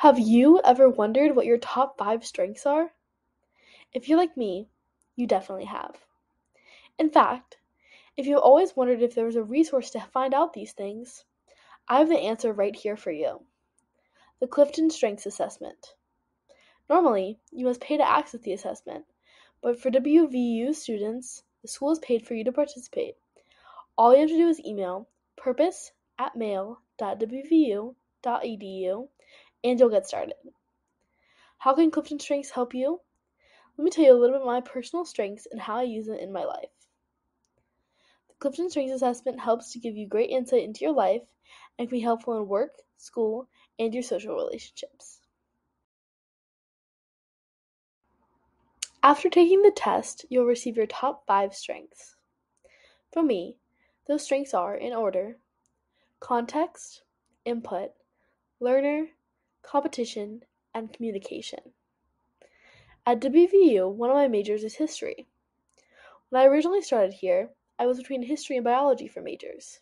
Have you ever wondered what your top 5 strengths are? If you're like me, you definitely have. In fact, if you've always wondered if there was a resource to find out these things, I have the answer right here for you: the Clifton Strengths Assessment. Normally, you must pay to access the assessment, but for WVU students, the school has paid for you to participate. All you have to do is email purpose@mail.wvu.edu and you'll get started. How can Clifton Strengths help you? Let me tell you a little bit about my personal strengths and how I use them in my life. The Clifton Strengths Assessment helps to give you great insight into your life and can be helpful in work, school, and your social relationships. After taking the test, you'll receive your top 5 strengths. For me, those strengths are, in order: context, input, learner, competition, and communication. At WVU, one of my majors is history. When I originally started here, I was between history and biology for majors.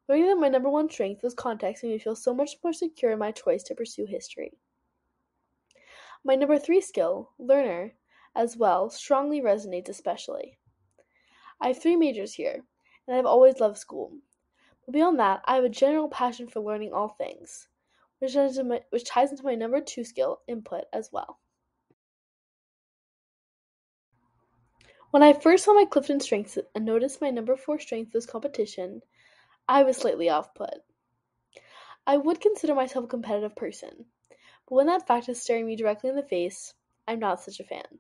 Learning that my number one strength was context made me feel so much more secure in my choice to pursue history. My number 3 skill, learner, as well, strongly resonates especially. I have 3 majors here, and I've always loved school. But beyond that, I have a general passion for learning all things, which ties into my number 2 skill, input, as well. When I first saw my Clifton Strengths and noticed my number 4 strength was competition, I was slightly off put. I would consider myself a competitive person, but when that fact is staring me directly in the face, I'm not such a fan.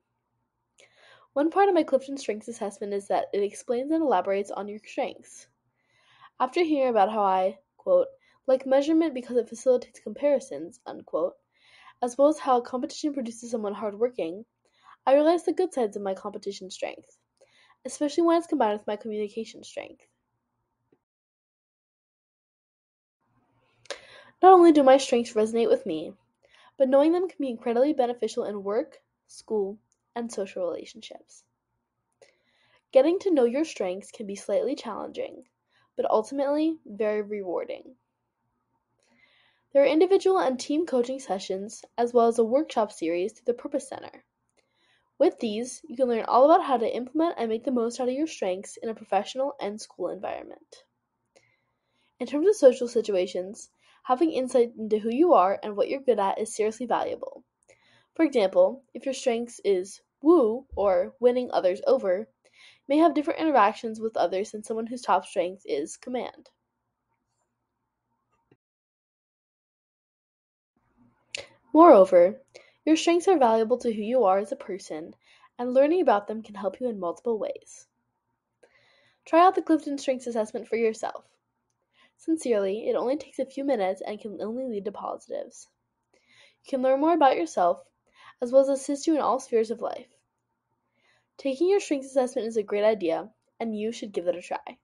One part of my Clifton Strengths Assessment is that it explains and elaborates on your strengths. After hearing about how I, quote, like measurement because it facilitates comparisons, unquote, as well as how competition produces someone hardworking, I realized the good sides of my competition strength, especially when it's combined with my communication strength. Not only do my strengths resonate with me, but knowing them can be incredibly beneficial in work, school, and social relationships. Getting to know your strengths can be slightly challenging, but ultimately very rewarding. There are individual and team coaching sessions, as well as a workshop series through the Purpose Center. With these, you can learn all about how to implement and make the most out of your strengths in a professional and school environment. In terms of social situations, having insight into who you are and what you're good at is seriously valuable. For example, if your strength is woo or winning others over, you may have different interactions with others than someone whose top strength is command. Moreover, your strengths are valuable to who you are as a person, and learning about them can help you in multiple ways. Try out the Clifton Strengths Assessment for yourself. Sincerely, it only takes a few minutes and can only lead to positives. You can learn more about yourself, as well as assist you in all spheres of life. Taking your strengths assessment is a great idea, and you should give it a try.